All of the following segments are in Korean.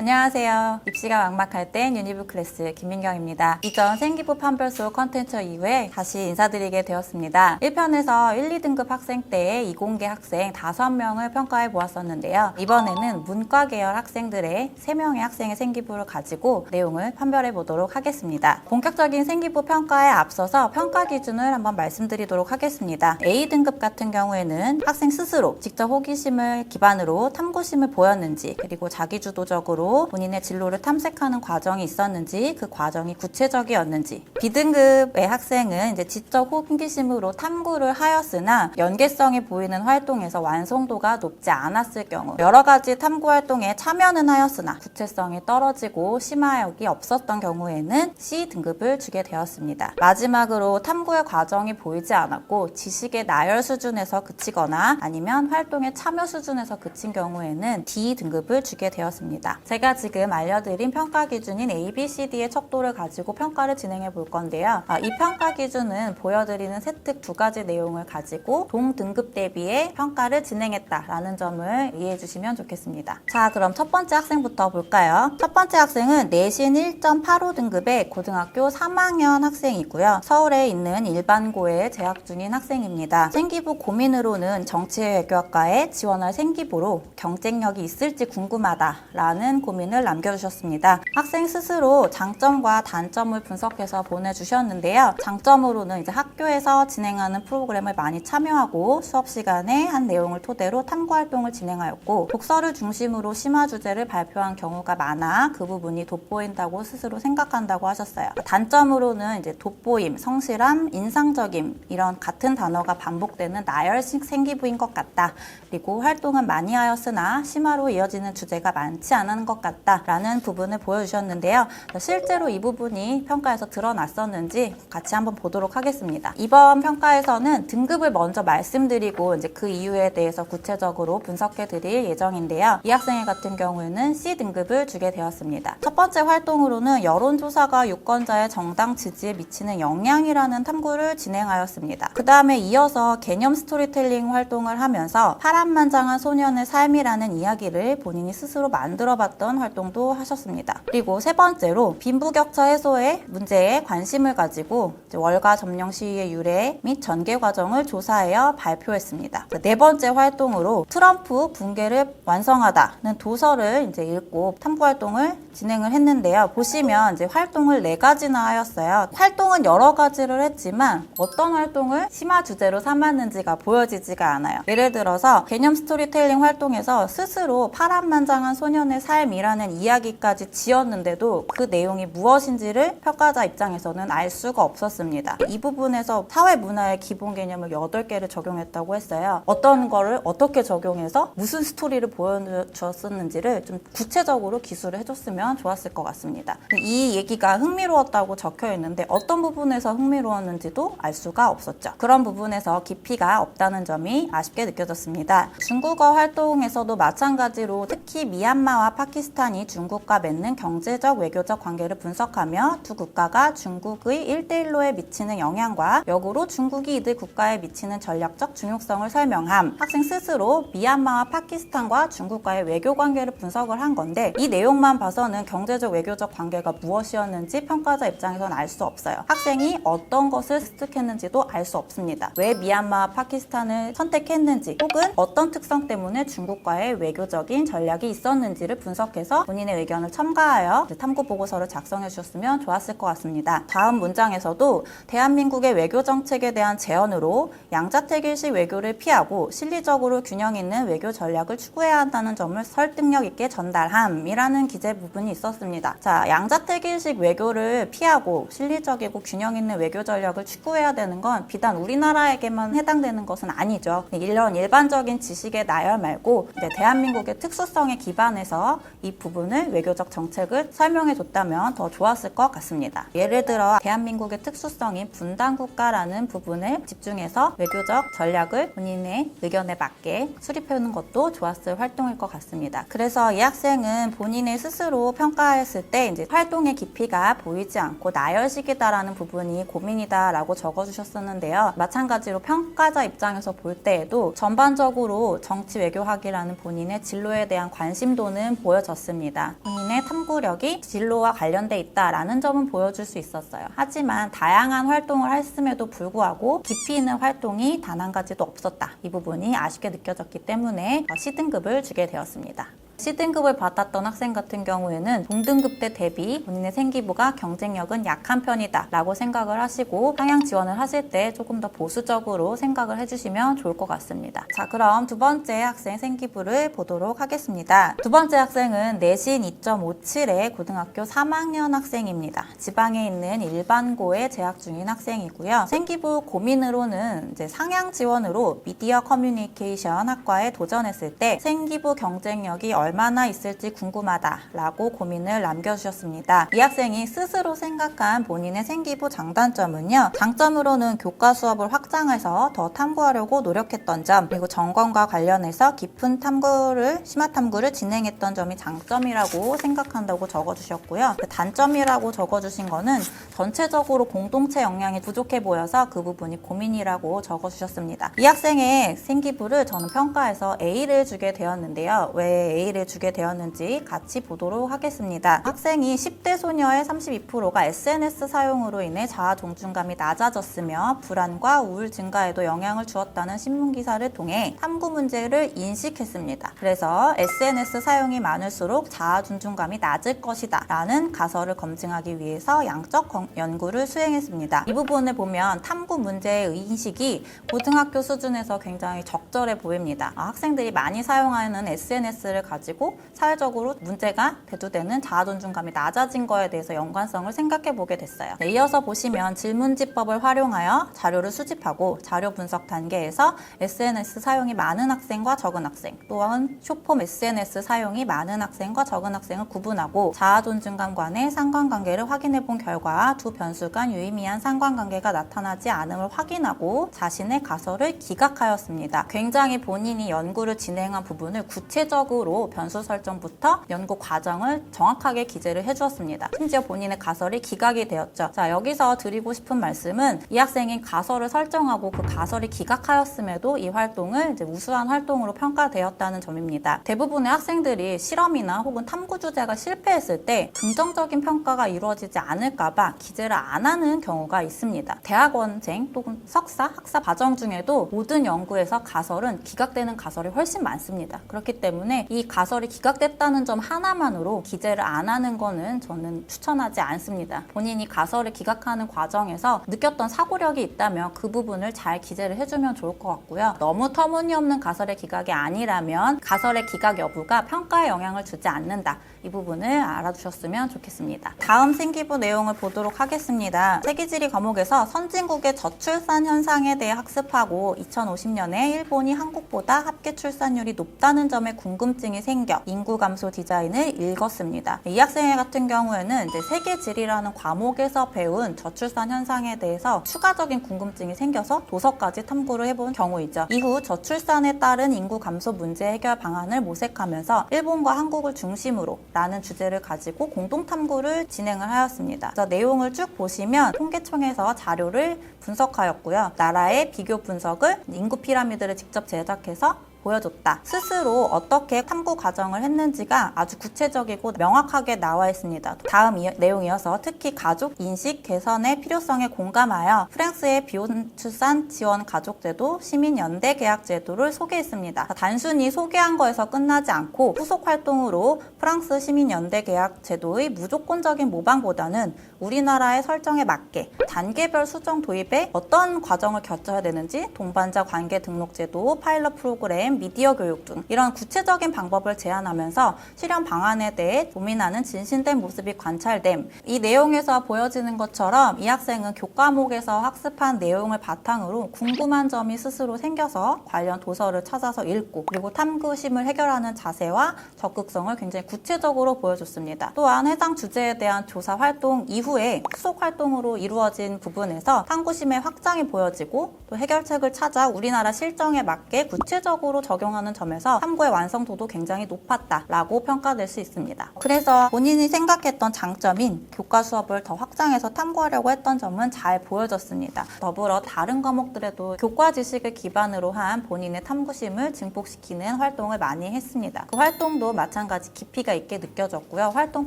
안녕하세요. 입시가 막막할 땐 유니브 클래스 김민경입니다. 이전 생기부 판별수 컨텐츠 이후에 다시 인사드리게 되었습니다. 1편에서 1, 2등급 학생 때의 이공계 학생 5명을 평가해 보았었는데요. 이번에는 문과 계열 학생들의 3명의 학생의 생기부를 가지고 내용을 판별해 보도록 하겠습니다. 본격적인 생기부 평가에 앞서서 평가 기준을 한번 말씀드리도록 하겠습니다. A등급 같은 경우에는 학생 스스로 직접 호기심을 기반으로 탐구심을 보였는지, 그리고 자기주도적으로 본인의 진로를 탐색하는 과정이 있었는지, 그 과정이 구체적이었는지. B등급의 학생은 이제 지적 호기심으로 탐구를 하였으나 연계성이 보이는 활동에서 완성도가 높지 않았을 경우, 여러 가지 탐구 활동에 참여는 하였으나 구체성이 떨어지고 심화력이 없었던 경우에는 C등급을 주게 되었습니다. 마지막으로 탐구의 과정이 보이지 않았고 지식의 나열 수준에서 그치거나 아니면 활동의 참여 수준에서 그친 경우에는 D등급을 주게 되었습니다. 제가 지금 알려드린 평가 기준인 A, B, C, D의 척도를 가지고 평가를 진행해 볼 건데요. 이 평가 기준은 보여드리는 세특 2가지 내용을 가지고 동등급 대비의 평가를 진행했다라는 점을 이해해 주시면 좋겠습니다. 자, 그럼 첫 번째 학생부터 볼까요? 첫 번째 학생은 내신 1.85등급의 고등학교 3학년 학생이고요. 서울에 있는 일반고에 재학 중인 학생입니다. 생기부 고민으로는 정치외교학과에 지원할 생기부로 경쟁력이 있을지 궁금하다라는 고민을 남겨주셨습니다. 학생 스스로 장점과 단점을 분석해서 보내주셨는데요. 장점으로는 이제 학교에서 진행하는 프로그램을 많이 참여하고 수업 시간에 한 내용을 토대로 탐구 활동을 진행하였고, 독서를 중심으로 심화 주제를 발표한 경우가 많아 그 부분이 돋보인다고 스스로 생각한다고 하셨어요. 단점으로는 이제 돋보임, 성실함, 인상적임, 이런 같은 단어가 반복되는 나열식 생기부인 것 같다. 그리고 활동은 많이 하였으나 심화로 이어지는 주제가 많지 않은 것 같다라는 부분을 보여주셨는데요. 실제로 이 부분이 평가에서 드러났었는지 같이 한번 보도록 하겠습니다. 이번 평가에서는 등급을 먼저 말씀드리고 이제 그 이유에 대해서 구체적으로 분석해 드릴 예정인데요. 이 학생 같은 경우에는 C등급을 주게 되었습니다. 첫 번째 활동으로는 여론조사가 유권자의 정당 지지에 미치는 영향이라는 탐구를 진행하였습니다. 그 다음에 이어서 개념 스토리텔링 활동을 하면서 파란만장한 소년의 삶이라는 이야기를 본인이 스스로 만들어봤던 활동도 하셨습니다. 그리고 세 번째로 빈부격차 해소의 문제에 관심을 가지고 월가 점령 시위의 유래 및 전개 과정을 조사하여 발표했습니다. 네 번째 활동으로 트럼프 붕괴를 완성하다는 도서를 이제 읽고 탐구 활동을 진행을 했는데요. 보시면 이제 활동을 4가지나 하였어요. 활동은 여러 가지를 했지만 어떤 활동을 심화 주제로 삼았는지가 보여지지가 않아요. 예를 들어서 개념 스토리텔링 활동에서 스스로 파란만장한 소년의 삶이라는 이야기까지 지었는데도 그 내용이 무엇인지를 평가자 입장에서는 알 수가 없었습니다. 이 부분에서 사회문화의 기본 개념을 8개를 적용했다고 했어요. 어떤 거를 어떻게 적용해서 무슨 스토리를 보여주었었는지를 좀 구체적으로 기술을 해줬으면 좋았을 것 같습니다. 이 얘기가 흥미로웠다고 적혀 있는데 어떤 부분에서 흥미로웠는지도 알 수가 없었죠. 그런 부분에서 깊이가 없다는 점이 아쉽게 느껴졌습니다. 중국어 활동에서도 마찬가지로 특히 미얀마와 파키스탄이 중국과 맺는 경제적, 외교적 관계를 분석하며 두 국가가 중국의 1대1로에 미치는 영향과 역으로 중국이 이들 국가에 미치는 전략적 중요성을 설명함. 학생 스스로 미얀마와 파키스탄과 중국과의 외교 관계를 분석을 한 건데 이 내용만 봐서는 경제적, 외교적 관계가 무엇이었는지 평가자 입장에서는 알 수 없어요. 학생이 어떤 것을 습득했는지도 알 수 없습니다. 왜 미얀마와 파키스탄을 선택했는지 혹은 어떤 특성 때문에 중국과의 외교적인 전략이 있었는지를 분석해서 본인의 의견을 첨가하여 탐구 보고서를 작성해 주셨으면 좋았을 것 같습니다. 다음 문장에서도 대한민국의 외교 정책에 대한 제언으로 양자택일식 외교를 피하고 실리적으로 균형 있는 외교 전략을 추구해야 한다는 점을 설득력 있게 전달함이라는 기재 부분이 있었습니다. 자, 양자택일식 외교를 피하고 실리적이고 균형 있는 외교 전략을 추구해야 되는 건 비단 우리나라에게만 해당되는 것은 아니죠. 이런 일반적인 지식의 나열 말고 이제 대한민국의 특수성에 기반해서 이 부분을 외교적 정책을 설명해 줬다면 더 좋았을 것 같습니다. 예를 들어 대한민국의 특수성인 분단국가라는 부분을 집중해서 외교적 전략을 본인의 의견에 맞게 수립해오는 것도 좋았을 활동일 것 같습니다. 그래서 이 학생은 본인의 스스로 평가했을 때 이제 활동의 깊이가 보이지 않고 나열식이다라는 부분이 고민이다라고 적어주셨었는데요. 마찬가지로 평가자 입장에서 볼 때에도 전반적으로 정치 외교학이라는 본인의 진로에 대한 관심도는 보여졌 보여졌습니다. 본인의 탐구력이 진로와 관련돼 있다라는 점은 보여줄 수 있었어요. 하지만 다양한 활동을 했음에도 불구하고 깊이 있는 활동이 단 한 가지도 없었다. 이 부분이 아쉽게 느껴졌기 때문에 C등급을 주게 되었습니다. C등급을 받았던 학생 같은 경우에는 동등급 때 대비 본인의 생기부가 경쟁력은 약한 편이다 라고 생각을 하시고 상향 지원을 하실 때 조금 더 보수적으로 생각을 해주시면 좋을 것 같습니다. 자, 그럼 두 번째 학생 생기부를 보도록 하겠습니다. 두 번째 학생은 내신 2.57의 고등학교 3학년 학생입니다. 지방에 있는 일반고에 재학 중인 학생이고요. 생기부 고민으로는 이제 상향 지원으로 미디어 커뮤니케이션 학과에 도전했을 때 생기부 경쟁력이 얼마나 있을지 궁금하다라고 고민을 남겨주셨습니다. 이 학생이 스스로 생각한 본인의 생기부 장단점은요. 장점으로는 교과 수업을 확장해서 더 탐구하려고 노력했던 점, 그리고 전공과 관련해서 깊은 탐구를, 심화 탐구를 진행했던 점이 장점이라고 생각한다고 적어주셨고요. 단점이라고 적어주신 거는 전체적으로 공동체 역량이 부족해 보여서 그 부분이 고민이라고 적어주셨습니다. 이 학생의 생기부를 저는 평가에서 A를 주게 되었는데요. 왜 A를 주게 되었는지 같이 보도록 하겠습니다. 학생이 10대 소녀의 32%가 SNS 사용으로 인해 자아 존중감이 낮아졌으며 불안과 우울 증가에도 영향을 주었다는 신문기사를 통해 탐구 문제를 인식했습니다. 그래서 SNS 사용이 많을수록 자아 존중감이 낮을 것이다 라는 가설을 검증하기 위해서 양적 연구를 수행했습니다. 이 부분을 보면 탐구 문제의 인식이 고등학교 수준에서 굉장히 적절해 보입니다. 학생들이 많이 사용하는 SNS를 가지고 사회적으로 문제가 대두되는 자아 존중감이 낮아진 거에 대해서 연관성을 생각해 보게 됐어요. 네, 이어서 보시면 질문지법을 활용하여 자료를 수집하고 자료 분석 단계에서 SNS 사용이 많은 학생과 적은 학생, 또한 숏폼 SNS 사용이 많은 학생과 적은 학생을 구분하고 자아 존중감 간의 상관관계를 확인해 본 결과 두 변수 간 유의미한 상관관계가 나타나지 않음을 확인하고 자신의 가설을 기각하였습니다. 굉장히 본인이 연구를 진행한 부분을 구체적으로 변수 설정부터 연구 과정을 정확하게 기재를 해주었습니다. 심지어 본인의 가설이 기각이 되었죠. 자, 여기서 드리고 싶은 말씀은 이 학생이 가설을 설정하고 그 가설이 기각하였음에도 이 활동을 이제 우수한 활동으로 평가되었다는 점입니다. 대부분의 학생들이 실험이나 혹은 탐구 주제가 실패했을 때 긍정적인 평가가 이루어지지 않을까봐 기재를 안 하는 경우가 있습니다. 대학원생 또는 석사, 학사 과정 중에도 모든 연구에서 가설은 기각되는 가설이 훨씬 많습니다. 그렇기 때문에 이 가설이 기각됐다는 점 하나만으로 기재를 안 하는 거는 저는 추천하지 않습니다. 본인이 가설을 기각하는 과정에서 느꼈던 사고력이 있다면 그 부분을 잘 기재를 해주면 좋을 것 같고요. 너무 터무니없는 가설의 기각이 아니라면 가설의 기각 여부가 평가에 영향을 주지 않는다. 이 부분을 알아두셨으면 좋겠습니다. 다음 생기부 내용을 보도록 하겠습니다. 세계지리 과목에서 선진국의 저출산 현상에 대해 학습하고 2050년에 일본이 한국보다 합계 출산율이 높다는 점에 궁금증이 생겨 인구 감소 디자인을 읽었습니다. 이 학생 같은 경우에는 이제 세계지리라는 과목에서 배운 저출산 현상에 대해서 추가적인 궁금증이 생겨서 도서까지 탐구를 해본 경우이죠. 이후 저출산에 따른 인구 감소 문제 해결 방안을 모색하면서 일본과 한국을 중심으로 라는 주제를 가지고 공동 탐구를 진행을 하였습니다. 그래서 내용을 쭉 보시면 통계청에서 자료를 분석하였고요. 나라의 비교 분석을 인구 피라미드를 직접 제작해서 보여줬다. 스스로 어떻게 탐구 과정을 했는지가 아주 구체적이고 명확하게 나와 있습니다. 다음 내용이어서 특히 가족 인식 개선의 필요성에 공감하여 프랑스의 비혼출산 지원 가족제도 시민연대 계약 제도를 소개했습니다. 단순히 소개한 거에서 끝나지 않고 후속 활동으로 프랑스 시민연대 계약 제도의 무조건적인 모방보다는 우리나라의 설정에 맞게 단계별 수정 도입에 어떤 과정을 거쳐야 되는지 동반자 관계 등록 제도, 파일럿 프로그램, 미디어 교육 등 이런 구체적인 방법을 제안하면서 실현 방안에 대해 고민하는 진신된 모습이 관찰됨. 이 내용에서 보여지는 것처럼 이 학생은 교과목에서 학습한 내용을 바탕으로 궁금한 점이 스스로 생겨서 관련 도서를 찾아서 읽고 그리고 탐구심을 해결하는 자세와 적극성을 굉장히 구체적으로 보여줬습니다. 또한 해당 주제에 대한 조사 활동 이후에 후속 활동으로 이루어진 부분에서 탐구심의 확장이 보여지고 또 해결책을 찾아 우리나라 실정에 맞게 구체적으로 실제로 적용하는 점에서 탐구의 완성도도 굉장히 높았다라고 평가될 수 있습니다. 그래서 본인이 생각했던 장점인 교과 수업을 더 확장해서 탐구하려고 했던 점은 잘 보여졌습니다. 더불어 다른 과목들에도 교과 지식을 기반으로 한 본인의 탐구심을 증폭시키는 활동을 많이 했습니다. 그 활동도 마찬가지 깊이가 있게 느껴졌고요. 활동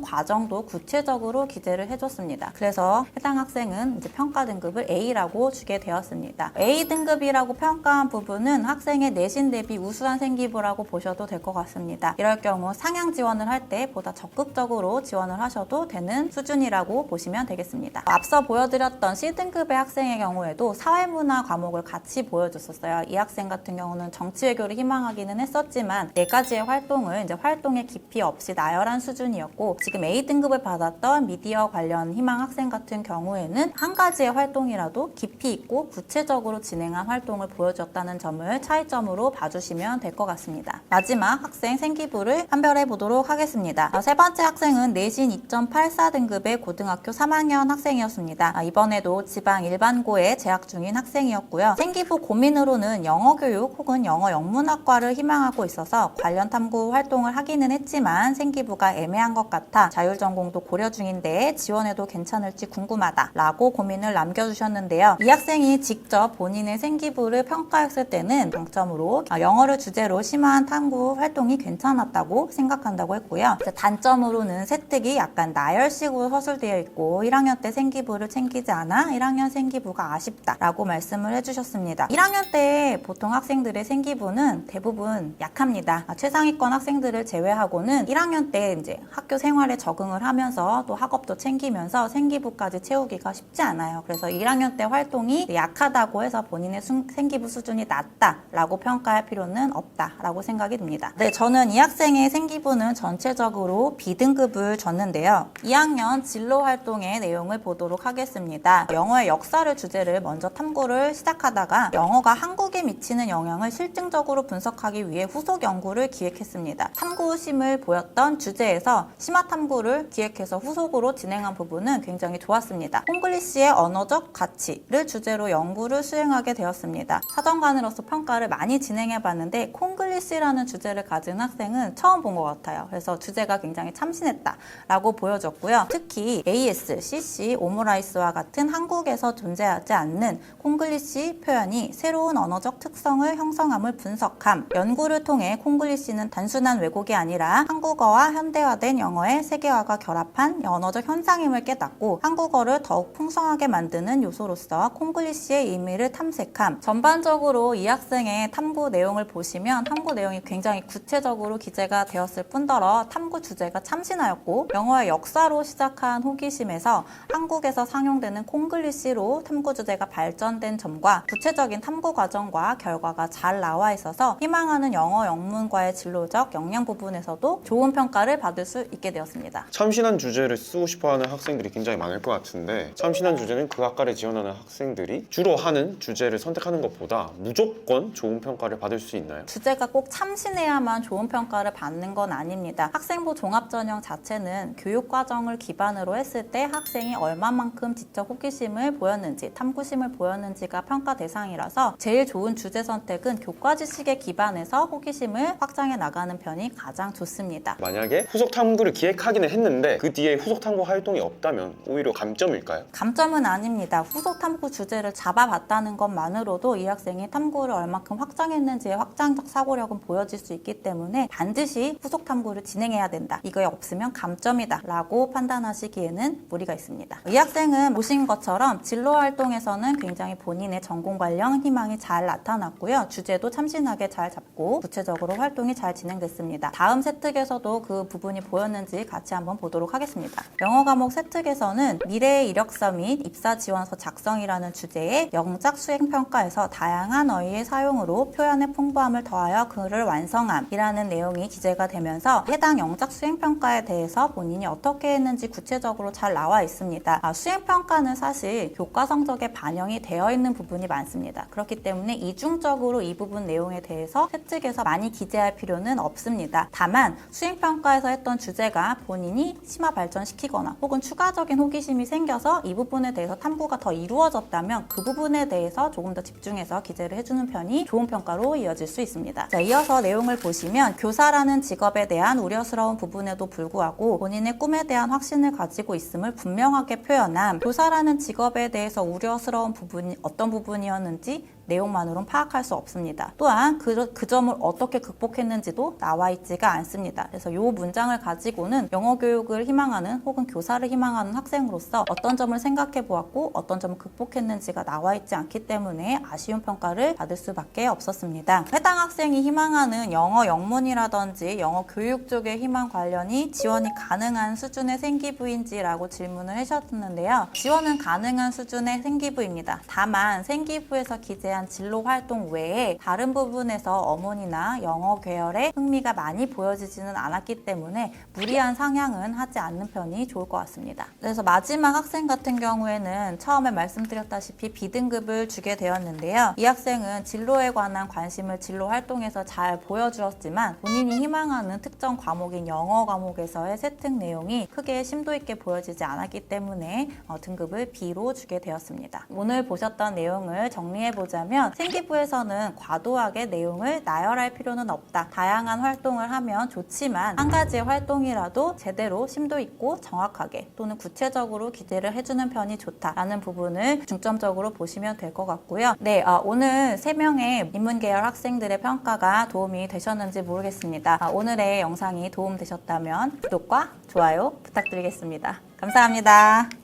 과정도 구체적으로 기재를 해줬습니다. 그래서 해당 학생은 이제 평가 등급을 A라고 주게 되었습니다. A 등급이라고 평가한 부분은 학생의 내신 대비 우수한 생기부라고 보셔도 될 것 같습니다. 이럴 경우 상향 지원을 할 때 보다 적극적으로 지원을 하셔도 되는 수준이라고 보시면 되겠습니다. 앞서 보여드렸던 C등급의 학생의 경우에도 사회문화 과목을 같이 보여줬었어요. 이 학생 같은 경우는 정치외교를 희망하기는 했었지만 4가지의 활동을 이제 활동의 깊이 없이 나열한 수준이었고, 지금 A등급을 받았던 미디어 관련 희망 학생 같은 경우에는 한 가지의 활동이라도 깊이 있고 구체적으로 진행한 활동을 보여줬다는 점을 차이점으로 봐주시면 될 것 같습니다. 마지막 학생 생기부를 판별해 보도록 하겠습니다. 세 번째 학생은 내신 2.84 등급의 고등학교 3학년 학생이었습니다. 이번에도 지방 일반고에 재학 중인 학생이었고요. 생기부 고민으로는 영어교육 혹은 영어 영문학과를 희망하고 있어서 관련 탐구 활동을 하기는 했지만 생기부가 애매한 것 같아 자율전공도 고려 중인데 지원해도 괜찮을지 궁금하다라고 고민을 남겨주셨는데요. 이 학생이 직접 본인의 생기부를 평가했을 때는 장점으로 영어를 주제로 심화한 탐구 활동이 괜찮았다고 생각한다고 했고요. 단점으로는 세특이 약간 나열식으로 서술되어 있고 1학년 때 생기부를 챙기지 않아 1학년 생기부가 아쉽다라고 말씀을 해주셨습니다. 1학년 때 보통 학생들의 생기부는 대부분 약합니다. 최상위권 학생들을 제외하고는 1학년 때 이제 학교 생활에 적응을 하면서 또 학업도 챙기면서 생기부까지 채우기가 쉽지 않아요. 그래서 1학년 때 활동이 약하다고 해서 본인의 생기부 수준이 낮다라고 평가할 필요는 없다라고 생각이 듭니다. 네, 저는 이 학생의 생기부는 전체적으로 B등급을 줬는데요. 2학년 진로 활동의 내용을 보도록 하겠습니다. 영어의 역사를 주제를 먼저 탐구를 시작하다가 영어가 한국에 미치는 영향을 실증적으로 분석하기 위해 후속 연구를 기획했습니다. 탐구심을 보였던 주제에서 심화 탐구를 기획해서 후속으로 진행한 부분은 굉장히 좋았습니다. 콩글리시의 언어적 가치를 주제로 연구를 수행하게 되었습니다. 사정관으로서 평가를 많이 진행해봤는데 콩글리시라는 주제를 가진 학생은 처음 본 것 같아요. 그래서 주제가 굉장히 참신했다라고 보여졌고요. 특히 AS, CC, 오므라이스와 같은 한국에서 존재하지 않는 콩글리시 표현이 새로운 언어적 특성을 형성함을 분석함. 연구를 통해 콩글리시는 단순한 왜곡이 아니라 한국어와 현대화된 영어의 세계화가 결합한 언어적 현상임을 깨닫고 한국어를 더욱 풍성하게 만드는 요소로서 콩글리시의 의미를 탐색함. 전반적으로 이 학생의 탐구 내용을 보시면 탐구 내용이 굉장히 구체적으로 기재가 되었을 뿐더러 탐구 주제가 참신하였고 영어의 역사로 시작한 호기심에서 한국에서 상용되는 콩글리시로 탐구 주제가 발전된 점과 구체적인 탐구 과정과 결과가 잘 나와 있어서 희망하는 영어 영문과의 진로적 역량 부분에서도 좋은 평가를 받을 수 있게 되었습니다. 참신한 주제를 쓰고 싶어하는 학생들이 굉장히 많을 것 같은데 참신한 주제는 그 학과를 지원하는 학생들이 주로 하는 주제를 선택하는 것보다 무조건 좋은 평가를 받을 수 있나요? 주제가 꼭 참신해야만 좋은 평가를 받는 건 아닙니다. 학생부 종합전형 자체는 교육과정을 기반으로 했을 때 학생이 얼마만큼 지적 호기심을 보였는지 탐구심을 보였는지가 평가 대상이라서 제일 좋은 주제 선택은 교과 지식에 기반해서 호기심을 확장해 나가는 편이 가장 좋습니다. 만약에 후속 탐구를 기획하기는 했는데 그 뒤에 후속 탐구 활동이 없다면 오히려 감점일까요? 감점은 아닙니다. 후속 탐구 주제를 잡아봤다는 것만으로도 이 학생이 탐구를 얼마큼 확장했는지의 확장적 사고력은 보여질 수 있기 때문에 반드시 후속 탐구를 진행해야 된다. 이거에 없으면 감점이다 라고 판단하시기에는 무리가 있습니다. 이 학생은 보신 것처럼 진로 활동에서는 굉장히 본인의 전공 관련 희망이 잘 나타났고요. 주제도 참신하게 잘 잡고 구체적으로 활동이 잘 진행됐습니다. 다음 세특에서도 그 부분이 보였는지 같이 한번 보도록 하겠습니다. 영어 과목 세특에서는 미래의 이력서 및 입사 지원서 작성이라는 주제의 영작 수행 평가에서 다양한 어휘의 사용으로 표현의 풍부함을 더하여 글을 완성함이라는 내용이 기재가 되면서 해당 영작 수행 평가에 대해서 본인이 어떻게 했는지 구체적으로 잘 나와 있습니다. 수행 평가는 사실 교과 성적에 반영이 되어 있는 부분이 많습니다. 그렇기 때문에 이중적으로 이 부분 내용에 대해서 세특에서 많이 기재할 필요는 없습니다. 다만 수행 평가에서 했던 주제가 본인이 심화 발전시키거나 혹은 추가적인 호기심이 생겨서 이 부분에 대해서 탐구가 더 이루어졌다면 그 부분에 대해서 조금 더 집중해서 기재를 해주는 편이 좋은 평가로 이어질 느껴질 수 있습니다. 자, 이어서 내용을 보시면 교사라는 직업에 대한 우려스러운 부분에도 불구하고 본인의 꿈에 대한 확신을 가지고 있음을 분명하게 표현함. 교사라는 직업에 대해서 우려스러운 부분이 어떤 부분이었는지 내용만으로는 파악할 수 없습니다. 또한 그 점을 어떻게 극복했는지도 나와 있지가 않습니다. 그래서 이 문장을 가지고는 영어 교육을 희망하는 혹은 교사를 희망하는 학생으로서 어떤 점을 생각해 보았고 어떤 점을 극복했는지가 나와 있지 않기 때문에 아쉬운 평가를 받을 수밖에 없었습니다. 해당 학생이 희망하는 영어 영문이라든지 영어 교육 쪽의 희망 관련이 지원이 가능한 수준의 생기부인지라고 질문을 하셨는데요. 지원은 가능한 수준의 생기부입니다. 다만 생기부에서 기재한 진로 활동 외에 다른 부분에서 어문이나 영어 계열에 흥미가 많이 보여지지는 않았기 때문에 무리한 상향은 하지 않는 편이 좋을 것 같습니다. 그래서 마지막 학생 같은 경우에는 처음에 말씀드렸다시피 B등급을 주게 되었는데요. 이 학생은 진로에 관한 관심을 진로 활동에서 잘 보여주었지만 본인이 희망하는 특정 과목인 영어 과목에서의 세특 내용이 크게 심도 있게 보여지지 않았기 때문에 등급을 B로 주게 되었습니다. 오늘 보셨던 내용을 정리해보자면 생기부에서는 과도하게 내용을 나열할 필요는 없다. 다양한 활동을 하면 좋지만 한 가지의 활동이라도 제대로 심도 있고 정확하게 또는 구체적으로 기재를 해주는 편이 좋다라는 부분을 중점적으로 보시면 될 것 같고요. 네, 오늘 3명의 인문계열 학생들의 평가가 도움이 되셨는지 모르겠습니다. 오늘의 영상이 도움되셨다면 구독과 좋아요 부탁드리겠습니다. 감사합니다.